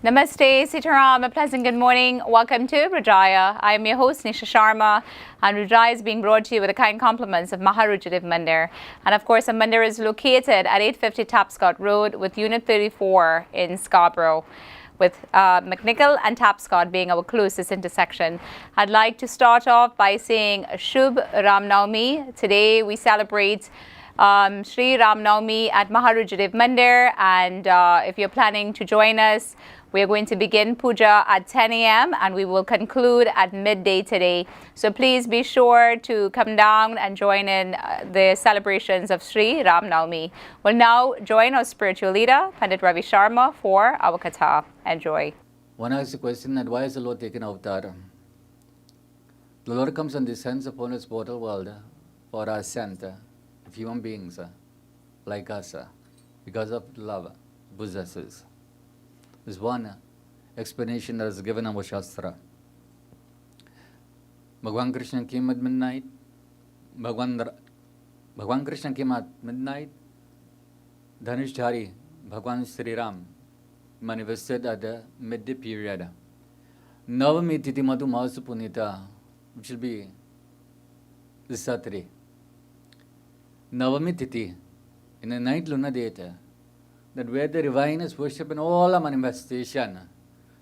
Namaste, Sitaram, a pleasant good morning. Welcome to Rudraaya. I am your host, Nisha Sharma, and Rudraaya is being brought to you with the kind compliments of Maharujadiv Mandir. And of course, the Mandir is located at 850 Tapscott Road with Unit 34 in Scarborough, with McNichol and Tapscott being our closest intersection. I'd like to start off by saying Shubh Ram Navami. Today we celebrate Sri Ram Navami at Maharujadiv Mandir, and if you're planning to join us, we are going to begin puja at 10 a.m. and we will conclude at midday today. So please be sure to come down and join in the celebrations of Sri Ram Navami. We'll now join our spiritual leader, Pandit Ravi Sharma, for our katha. Enjoy. One asks the question that why is the Lord taken avatar? The Lord comes and descends upon this mortal world for our ascent of human beings like us because of love possesses. There's one explanation that is given in our Shastra. Bhagwan Krishna came at midnight. Bhagwan Krishna came at midnight. Dhanushdhari, Bhagwan Sri Ram, manifested at the midday period. Navami Titi Madhu Masu Punita, which will be the Saturday. Navami Titi, in the night lunar date, that where the divine is worshipped in all our manifestation,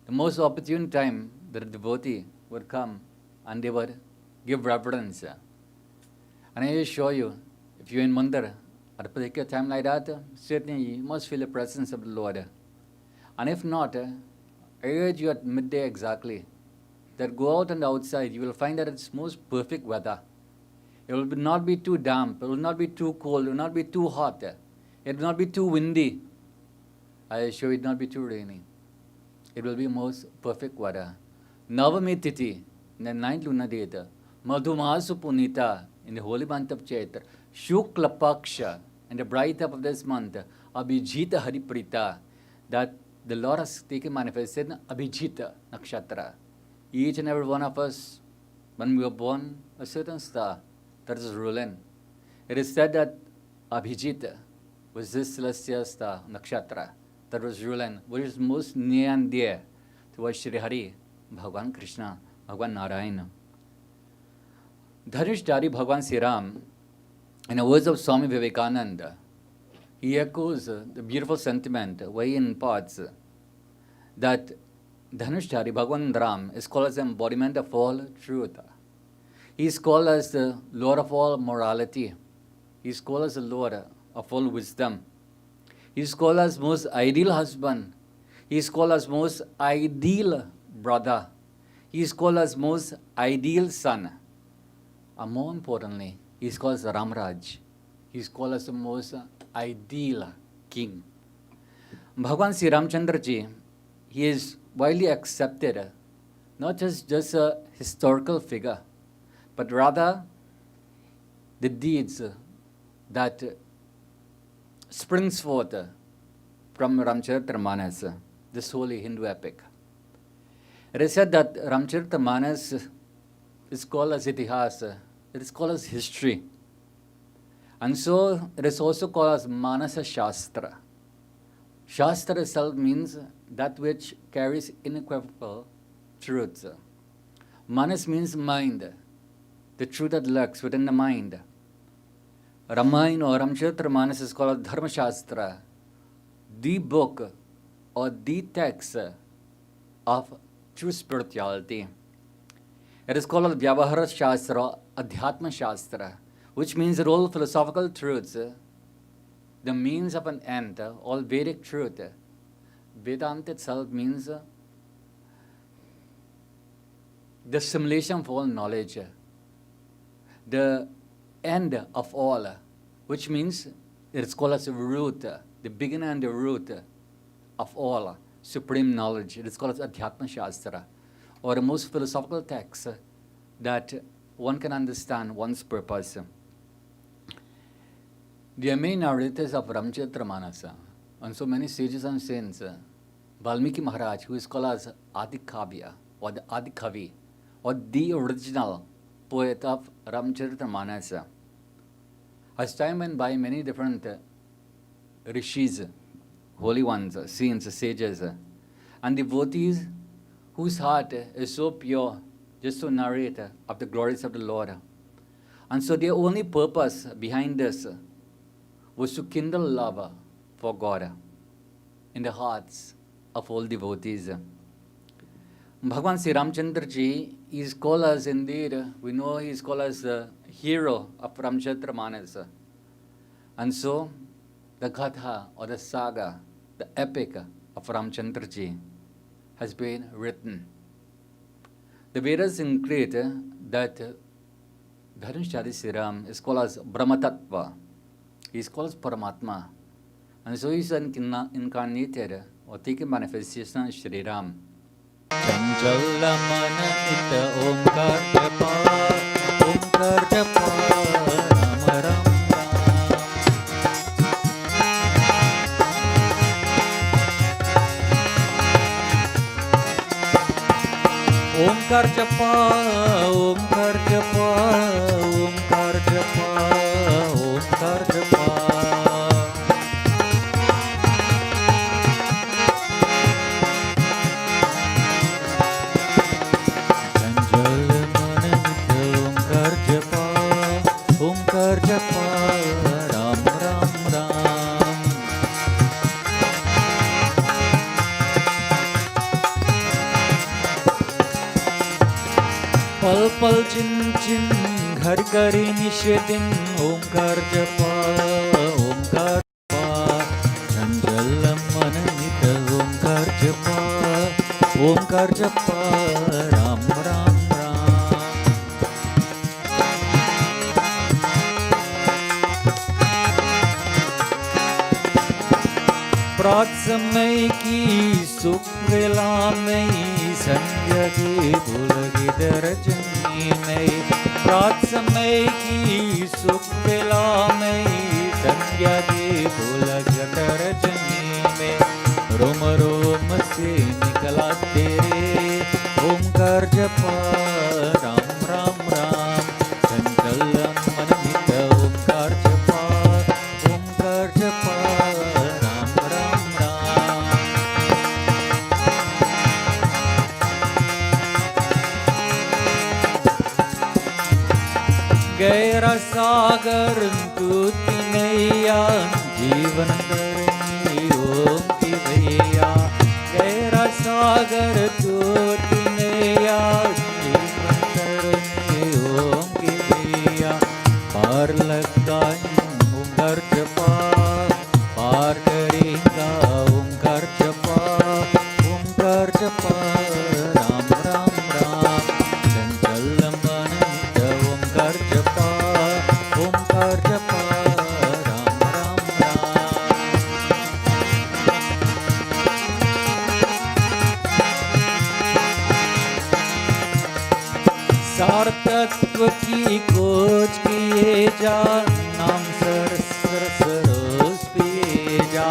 the most opportune time that a devotee would come and they would give reverence. And I assure you, if you're in Mandir at a particular time like that, certainly you must feel the presence of the Lord. And if not, I urge you at midday exactly, that go out on the outside, you will find that it's most perfect weather. It will not be too damp, it will not be too cold, it will not be too hot, it will not be too windy. I assure you it will not be too rainy. It will be most perfect weather. Navami Titi, in the ninth lunar date, Madhumasu Punita, in the holy month of Chaitra, Shukla Paksha, in the bright up of this month, Abhijita Hariprita, that the Lord has taken manifested in Abhijita Nakshatra. Each and every one of us, when we were born, a certain star that is ruling. It is said that Abhijita was this celestial star, Nakshatra, that was ruling, which is most near and dear to our Shri Hari, Bhagwan Krishna, Bhagwan Narayana. Dhanushdhari Bhagwan Sri Ram, in the words of Swami Vivekananda, he echoes the beautiful sentiment where he imparts that Dhanushdhari Bhagwan Ram is called as the embodiment of all truth. He is called as the Lord of all morality. He is called as the Lord of all wisdom. He is called as most ideal husband. He is called as most ideal brother. He is called as most ideal son. And more importantly, he is called as Ramraj. He is called as the most ideal king. Bhagwan Sri Ramchandra Ji, he is widely accepted, not just a historical figure, but rather the deeds that springs forth from Ramcharitamanas, this holy Hindu epic. It is said that Ramcharitamanas is called as Itihas, it is called as history. And so it is also called as Manasa Shastra. Shastra itself means that which carries inequivocal truth. Manas means mind, the truth that lurks within the mind. Ramayana or Ramcharitamanas is called Dharma Shastra, the book or the text of true spirituality. It is called Vyavahara Shastra or Adhyatma Shastra, which means that all philosophical truths, the means of an end, all Vedic truth. Vedanta itself means the simulation of all knowledge, the end of all, which means it is called as the root, the beginning and the root of all supreme knowledge. It is called as Adhyatma Shastra, or the most philosophical text that one can understand one's purpose. The main narrators of Ramcharitamanas, and so many sages and saints, Valmiki Maharaj, who is called as Adikavya, or the Adikavi, or the original poet of Ramcharitamanas. As time went by, many different rishis, holy ones, saints, sages, and devotees whose heart is so pure just to narrate of the glories of the Lord. And so their only purpose behind this was to kindle love for God in the hearts of all devotees. Bhagwan Sri Ramchandra ji is called as indeed, we know he is called as the hero of Ramchandra Manas. And so the Gatha or the saga, the epic of Ramchandra ji has been written. The Vedas indicate that Dharmeshwari Sri Ram is called as Brahmatattva. He is called as Paramatma. And so he is incarnated or taken manifestation of Sri Ram. चंचल मन नित ओंकार जपा राम राम ओंकार जपा ओंकार जपा ओंकार जपा ओंकार जपा पल पल चिन चिन घर करी निषेदिन ओंकार जपा चंचल मन नित ओंकार जपा राम राम राम प्रात समय की सुख वेला में संध्या की भूलगी दर्जनी में प्रात समय की सुख वेला में संध्या की भूलगी दर्जनी में रोम रोम से निकला तेरे ओंकार जपा राम राम राम चंचल मन नित ओंकार जपा राम राम राम गैरा सागर तूती नैया जीवन धरनी ओम की भैया गैरा सागर तूती नैया जीवन धरनी ओम की भैया पार लगा ओंकार जपा पार करेगा ओंकार जपा राम राम राम चंचल मन नित ओंकार जपा राम राम राम सार्थत्व की खोज किए जा नाम सर सर सरोस पिए जा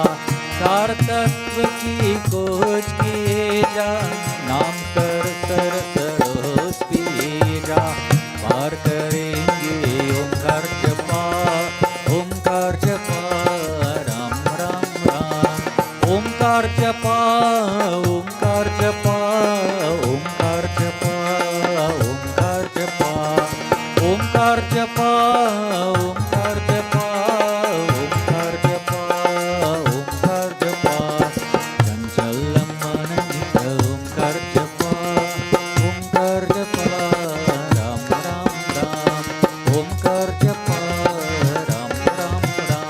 सार्थत्व की खोज किए जा नाम सर सर सरोस पिए जा पार करेंगे ओंकार जपा राम राम राम ओंकार जपा ओंकार जपा ओंकार जपा ओंकार जपा ओंकार जपा ओंकार जपा ओंकार जपा ओंकार जपा चंचल मन नित ओंकार जपा राम राम राम ओंकार जपा राम राम राम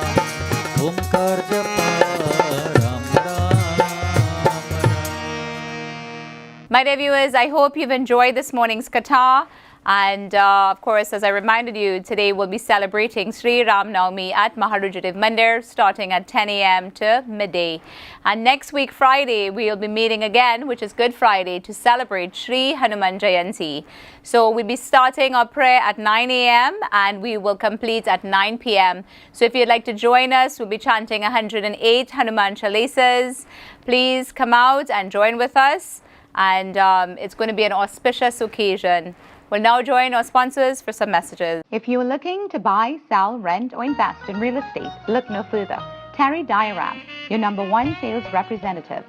ओंकार जपा Ram Ram My dear viewers, I hope you've enjoyed this morning's katha. And of course, as I reminded you, today we'll be celebrating Sri Ram Navami at Maharudraaya Mandir starting at 10 a.m. to midday. And next week, Friday, we'll be meeting again, which is Good Friday, to celebrate Sri Hanuman Jayanti. So we'll be starting our prayer at 9 a.m. and we will complete at 9 p.m. So if you'd like to join us, we'll be chanting 108 Hanuman Chalisas. Please come out and join with us. And it's going to be an auspicious occasion. We'll now join our sponsors for some messages. If you are looking to buy, sell, rent, or invest in real estate, look no further. Terry Diaram, your #1 sales representative.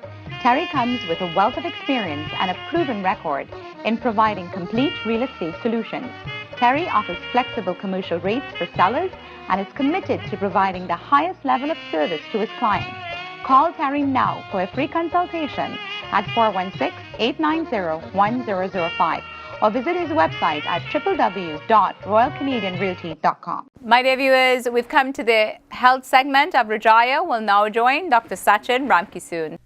Terry comes with a wealth of experience and a proven record in providing complete real estate solutions. Terry offers flexible commercial rates for sellers and is committed to providing the highest level of service to his clients. Call Terry now for a free consultation at 416-890-1005 or visit his website at www.royalcanadianrealty.com. My dear viewers, we've come to the health segment of Rudraaya. We'll now join Dr. Sachin Ramkisoon.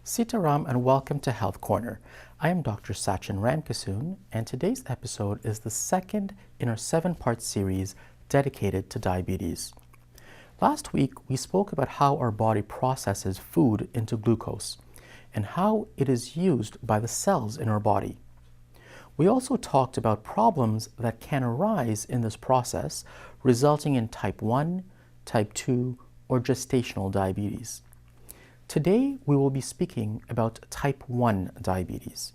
Sitaram and welcome to Health Corner. I am Dr. Sachin Ramkisoon, and today's episode is the second in our 7-part series dedicated to diabetes. Last week, we spoke about how our body processes food into glucose and how it is used by the cells in our body. We also talked about problems that can arise in this process, resulting in type 1, type 2, or gestational diabetes. Today, we will be speaking about type 1 diabetes.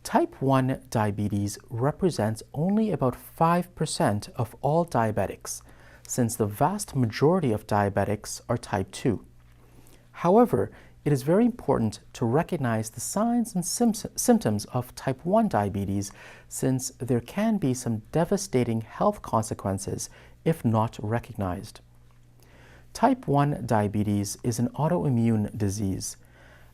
Type 1 diabetes represents only about 5% of all diabetics, since the vast majority of diabetics are type 2. However, it is very important to recognize the signs and symptoms of type 1 diabetes, since there can be some devastating health consequences if not recognized. Type 1 diabetes is an autoimmune disease.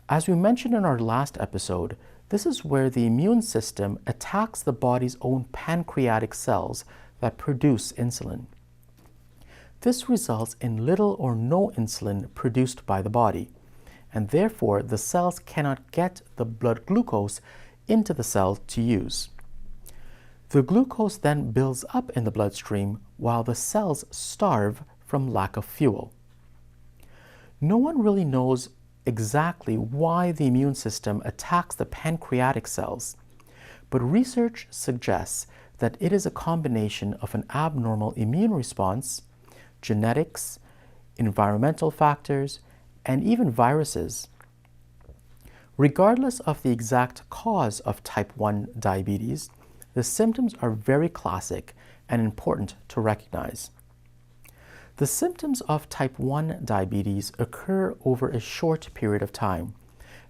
As we mentioned in our last episode, this is where the immune system attacks the body's own pancreatic cells that produce insulin. This results in little or no insulin produced by the body, and therefore the cells cannot get the blood glucose into the cell to use. The glucose then builds up in the bloodstream while the cells starve from lack of fuel. No one really knows exactly why the immune system attacks the pancreatic cells, but research suggests that it is a combination of an abnormal immune response, genetics, environmental factors, and even viruses. Regardless of the exact cause of type 1 diabetes, the symptoms are very classic and important to recognize. The symptoms of type 1 diabetes occur over a short period of time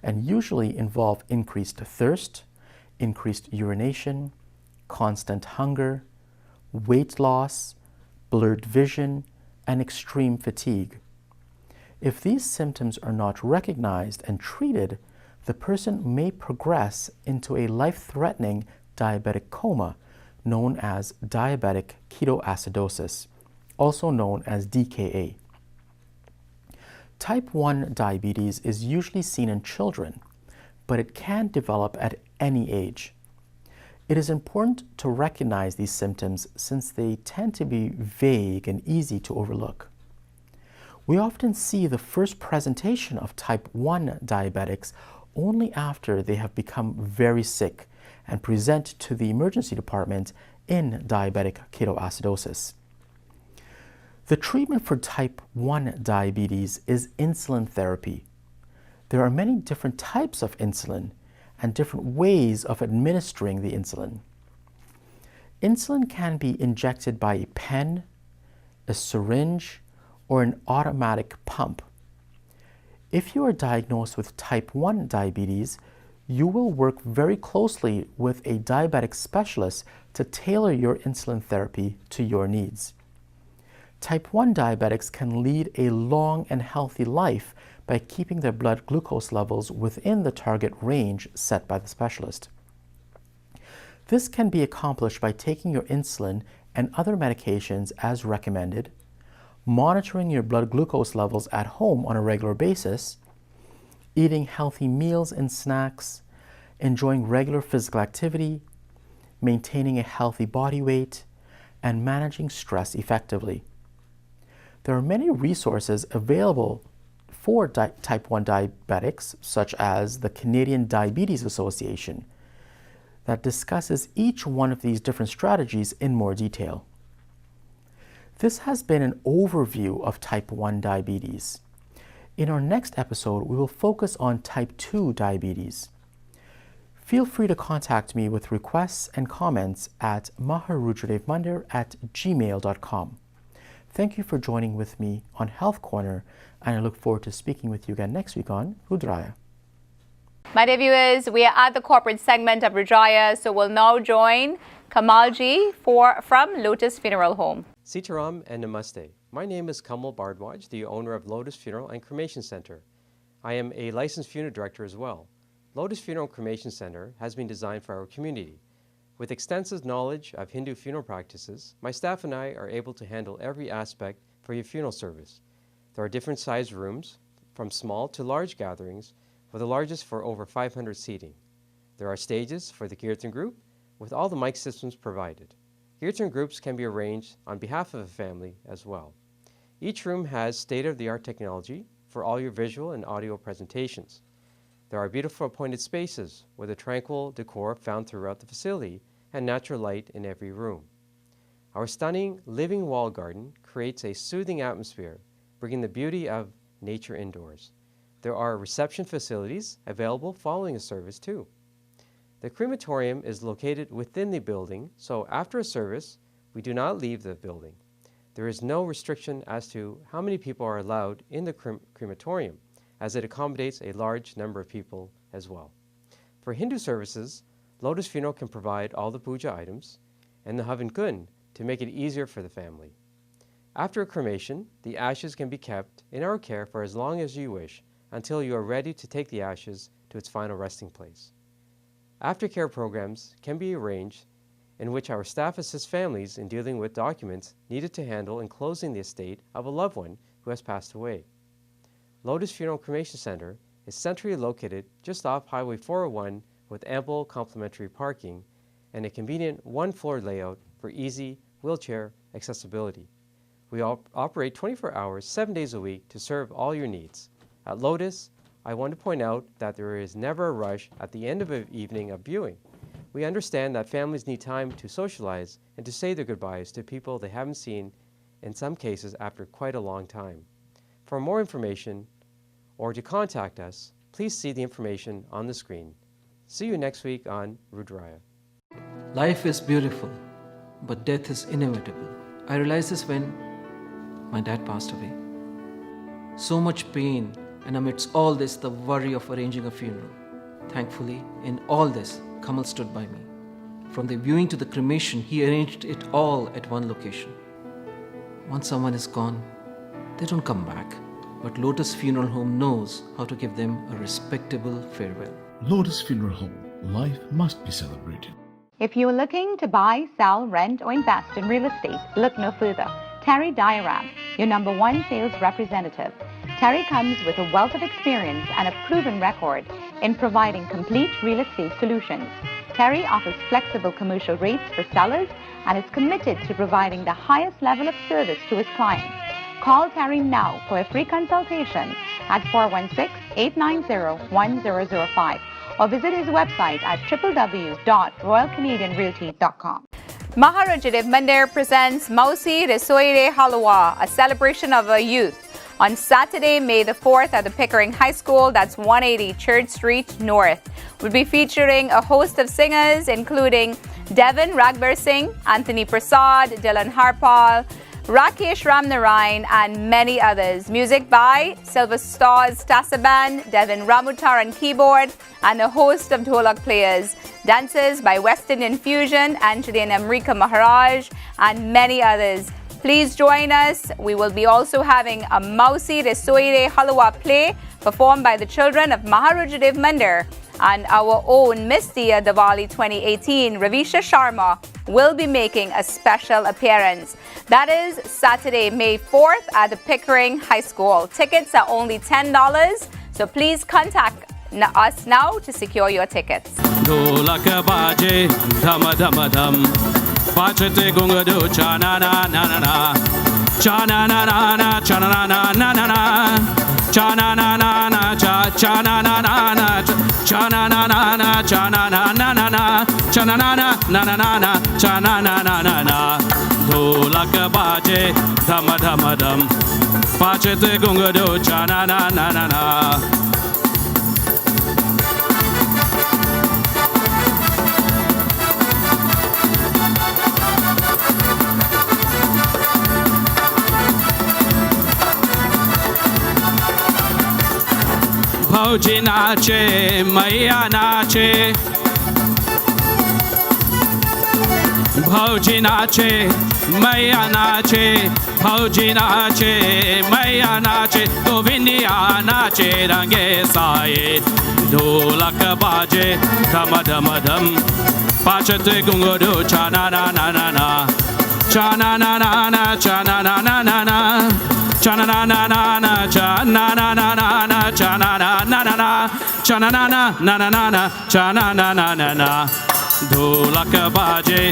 and usually involve increased thirst, increased urination, constant hunger, weight loss, blurred vision, and extreme fatigue. If these symptoms are not recognized and treated, the person may progress into a life-threatening diabetic coma known as diabetic ketoacidosis, also known as DKA. Type 1 diabetes is usually seen in children, but it can develop at any age. It is important to recognize these symptoms since they tend to be vague and easy to overlook. We often see the first presentation of type 1 diabetics only after they have become very sick and present to the emergency department in diabetic ketoacidosis. The treatment for type 1 diabetes is insulin therapy. There are many different types of insulin and different ways of administering the insulin. Insulin can be injected by a pen, a syringe, or an automatic pump. If you are diagnosed with type 1 diabetes, you will work very closely with a diabetic specialist to tailor your insulin therapy to your needs. Type 1 diabetics can lead a long and healthy life by keeping their blood glucose levels within the target range set by the specialist. This can be accomplished by taking your insulin and other medications as recommended, monitoring your blood glucose levels at home on a regular basis, eating healthy meals and snacks, enjoying regular physical activity, maintaining a healthy body weight, and managing stress effectively. There are many resources available for type 1 diabetics, such as the Canadian Diabetes Association, that discusses each one of these different strategies in more detail. This has been an overview of type 1 diabetes. In our next episode, we will focus on type 2 diabetes. Feel free to contact me with requests and comments at maharudradevmandir@gmail.com. Thank you for joining with me on Health Corner, and I look forward to speaking with you again next week on Rudraaya. My dear viewers, we are at the corporate segment of Rudraaya, so we'll now join Kamalji from Lotus Funeral Home. Sitaram and Namaste. My name is Kamal Bardwaj, the owner of Lotus Funeral and Cremation Center. I am a licensed funeral director as well. Lotus Funeral and Cremation Center has been designed for our community. With extensive knowledge of Hindu funeral practices, my staff and I are able to handle every aspect for your funeral service. There are different sized rooms, from small to large gatherings, with the largest for over 500 seating. There are stages for the Kirtan group, with all the mic systems provided. Kirtan groups can be arranged on behalf of a family as well. Each room has state-of-the-art technology for all your visual and audio presentations. There are beautiful appointed spaces with a tranquil decor found throughout the facility and natural light in every room. Our stunning living wall garden creates a soothing atmosphere, bringing the beauty of nature indoors. There are reception facilities available following a service too. The crematorium is located within the building, so after a service, we do not leave the building. There is no restriction as to how many people are allowed in the crematorium, as it accommodates a large number of people as well. For Hindu services, Lotus Funeral can provide all the puja items and the Havan Kun to make it easier for the family. After a cremation, the ashes can be kept in our care for as long as you wish until you are ready to take the ashes to its final resting place. Aftercare programs can be arranged in which our staff assists families in dealing with documents needed to handle in closing the estate of a loved one who has passed away. Lotus Funeral Cremation Center is centrally located just off Highway 401 with ample complimentary parking and a convenient one-floor layout for easy wheelchair accessibility. We operate 24 hours, 7 days a week to serve all your needs. At Lotus, I want to point out that there is never a rush at the end of an evening of viewing. We understand that families need time to socialize and to say their goodbyes to people they haven't seen, in some cases after quite a long time. For more information or to contact us, please see the information on the screen. See you next week on Rudraaya. Life is beautiful, but death is inevitable. I realized this when my dad passed away. So much pain, and amidst all this, the worry of arranging a funeral. Thankfully, in all this, Kamal stood by me. From the viewing to the cremation, he arranged it all at one location. Once someone is gone, they don't come back. But Lotus Funeral Home knows how to give them a respectable farewell. Lotus Funeral Home. Life must be celebrated. If you are looking to buy, sell, rent, or invest in real estate, look no further. Terry Diaram, your #1 sales representative. Terry comes with a wealth of experience and a proven record in providing complete real estate solutions. Terry offers flexible commercial rates for sellers and is committed to providing the highest level of service to his clients. Call Terry now for a free consultation at 416-890-1005 or visit his website at www.royalcanadianrealty.com. Maharajdev Mandir presents Mausi Resoire Halwa, a celebration of our youth, on Saturday, May the 4th at the Pickering High School, that's 180 Church Street North. We'll be featuring a host of singers, including Devin Ragbir Singh, Anthony Prasad, Dylan Harpal, Rakesh Ramnarayan, and many others. Music by Silver Stars Tasaban, Devin Ramutar on keyboard, and a host of dholak players. Dances by West Indian Fusion, Anjali and Amrika Maharaj, and many others. Please join us. We will be also having a Mausi Resoire Halwa play performed by the children of Maharajdev Mandir. And our own Miss Dia Diwali 2018, Ravisha Sharma, will be making a special appearance. That is Saturday, May 4th at the Pickering High School. Tickets are only $10, so please contact us now to secure your tickets. Dholak baje dham dham dham, bajte gungadu chana na na na na, chana na na na, chana na na na na, chana na na na, chana na na na, chana na na na, chana na na na, chana na na na na na, chana na na na na. Dholak baje dham dham dham, bajte gungadu chana na na na na. भौजी नाचे मैया नाचे भौजी नाचे मैया नाचे भौजी नाचे मैया नाचे गोविंदिया नाचे रंगे साए ढोलक बाजे धम धम धम पाचते घुंघरू चाना ना ना ना ना चाना ना ना ना चाना ना ना ना ना chana na na na na chana na na na na chana na na na na chana na na na na na na chana na na na na ढोलक बाजे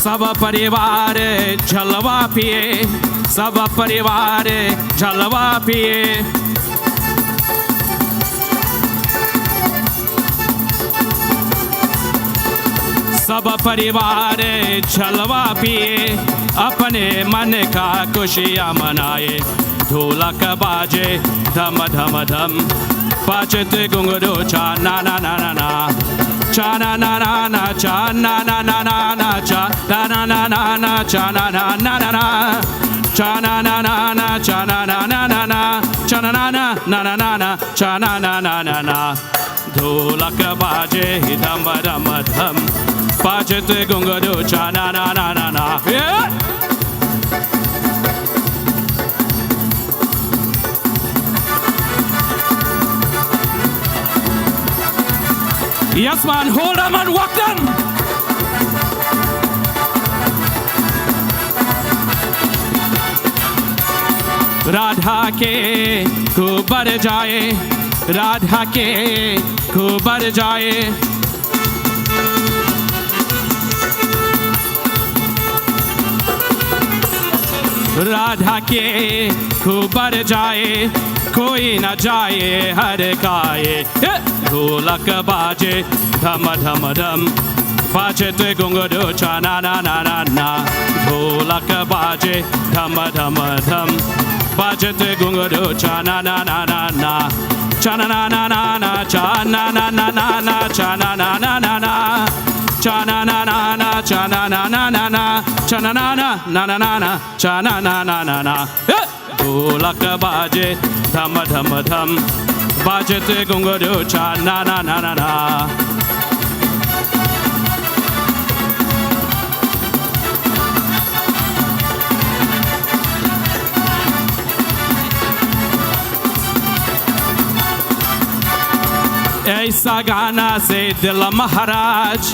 सब परिवार जलवा पिए सब परिवार जलवा पिए सब परिवार जलवा पिए अपने मन का खुशियाँ मनाए ढोलक बाजे धम धम धम बाजते घुंघरू चाना ना ना ना ना chana na na na chana na na na na chana na na na chana na na na na chana na na na chana na na na na chana na na na na na na chana na na na na ढोलक बाजे धम धम धम बाजते घुंघरू chana na na na na Yes, man, hold them and walk them. Radha के खूब बढ़ जाए राधा के खूब बढ़ जाए राधा के खूब बढ़ जाए कोई न जाए हर काए ढोलक बाजे धम धम धम बाजते घुंघरू चाना ना ना ना ना ढोलक बाजे धम धम धम बाजते घुंघरू चाना ना ना ना ना चाना ना ना ना ना चाना ना ना ना ना चाना ना ना ना ना चाना ना ना ना चाना ना ना ना ना चाना ना ना ना ना ना ना चाना ना ना ना ना ढोलक बाजे धम धम धम बाजते घुंघरू चाना ना ना ना ना ऐसा गाना से दिल महाराज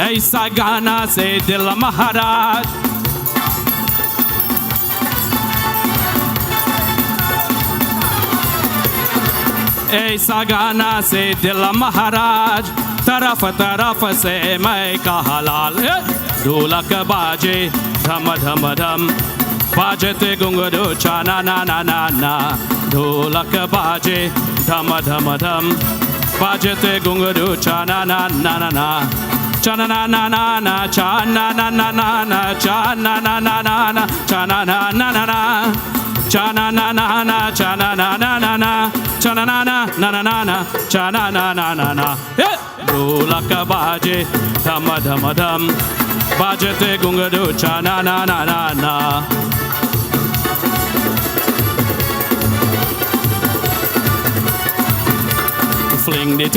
ऐसा गाना से दिल महाराज ऐसा गाना से दिल महाराज तरफ तरफ से मैं कहा लाल ढोलक बाजे धम धम धम बाजते घुंघरू चाना ना ना ना ना ढोलक बाजे धम धम धम बाजते घुंघरू चाना ना ना ना ना चाना ना ना ना ना चाना ना ना ना ना चाना ना ना ना ना चाना ना ना ना ना chana na na na chana na na na na chana na na na na na na chana na na na na ढोलक बाजे धम धम धम बाजते घुंघरू chana na na na na Fling the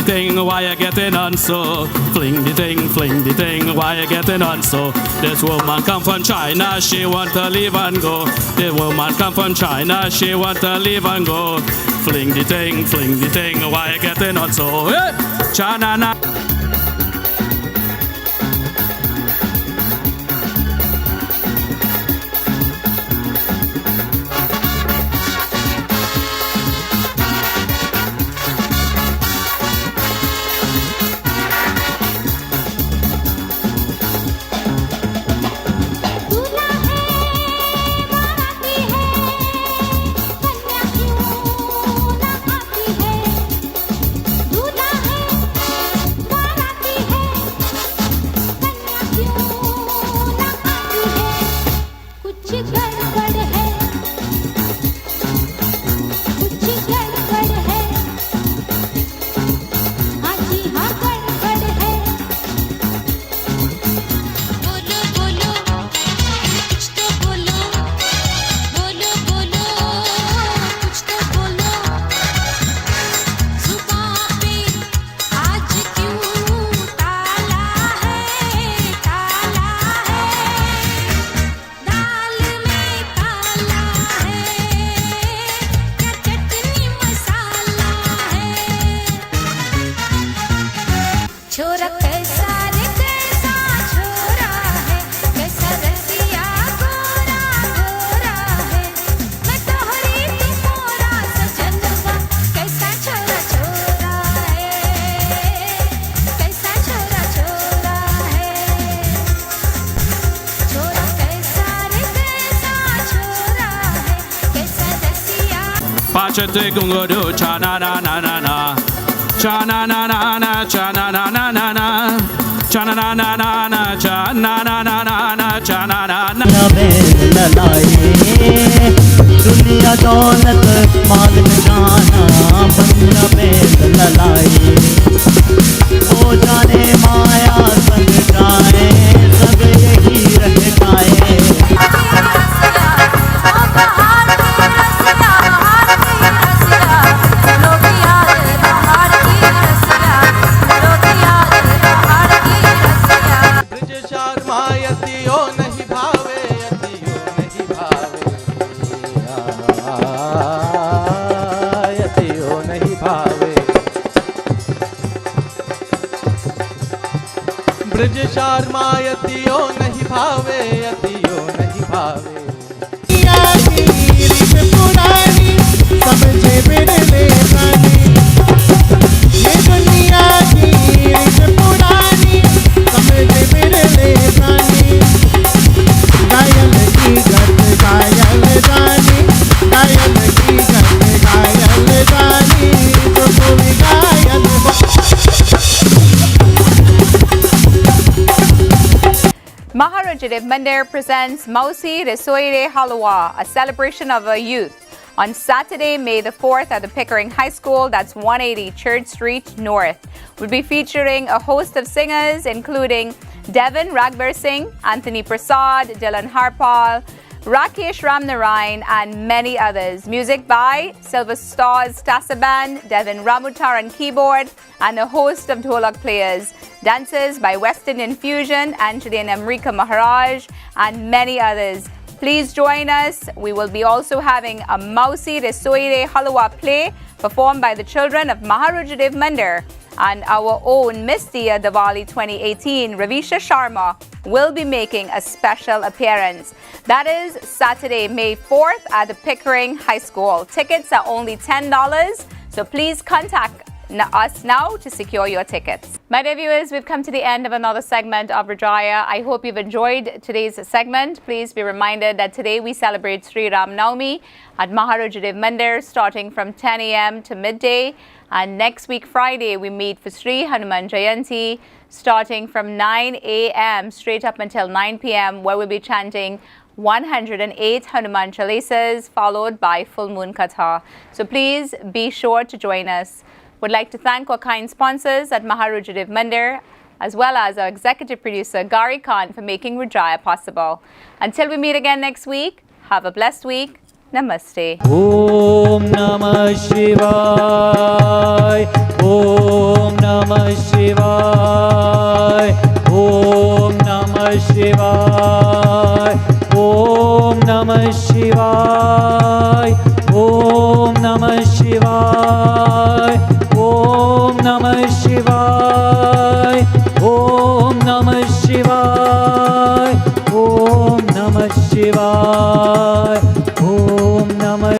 thing, why you getting on so? Fling the thing, why you getting on so? This woman come from China, she want to leave and go. The woman come from China, she want to leave and go. Fling the thing, why you getting on so? Hey! China na. Pachate gungudu cha na na na na na. Cha na na na na cha na na na na na. Cha na na na na na cha na na na na na cha na na na. दुनिया दौलत माल निशाना बंदा बेद ललाई हो जाने माया संग जाए सब यही रह जाए ब्रज शर्मायतियो नहीं भावे अतियो नहीं भावे पुरानी समझे बिरले प्राणी ये दुनिया की रीत पुरानी समझे बिरले प्राणी गायल की गत गायल जानी गायल की गत गायल जानी तो कोई गायल Maharujadiv Mandir presents Mausi Resoire Halwa, a celebration of our youth, on Saturday, May the 4th at the Pickering High School, that's 180 Church Street North. We'll be featuring a host of singers, including Devin Ragbir Singh, Anthony Prasad, Dylan Harpal, Rakesh Ramnarayan, and many others. Music by Silver Stars Tasaban, Devin Ramutar on keyboard, and a host of dholak players. Dances by West Indian Fusion, Anjali and Amrika Maharaj, and many others. Please join us. We will be also having a Mausi Resoire Halwa play performed by the children of Maharujadiv Mandir. And our own Miss Dia Diwali 2018, Ravisha Sharma, will be making a special appearance. That is Saturday, May 4th at the Pickering High School. Tickets are only $10, so please contact us now to secure your tickets. My dear viewers, we've come to the end of another segment of Rudraaya. I hope you've enjoyed today's segment. Please be reminded that today we celebrate Sri Ram Navami at Maharujadiv Mandir starting from 10 a.m. to midday. And next week, Friday, we meet for Sri Hanuman Jayanti starting from 9 a.m. straight up until 9 p.m. where we'll be chanting 108 Hanuman Chalisas followed by full moon katha. So please be sure to join us. Would like to thank our kind sponsors at Maharujadiv Mandir, as well as our executive producer Gari Khan for making Rudraaya possible. Until we meet again next week, have a blessed week. Namaste. Om Namah Shivaya. Om Namah Shivaya. Om Namah Shivaya. Om Namah Shivaya. Om Namah Shivaya.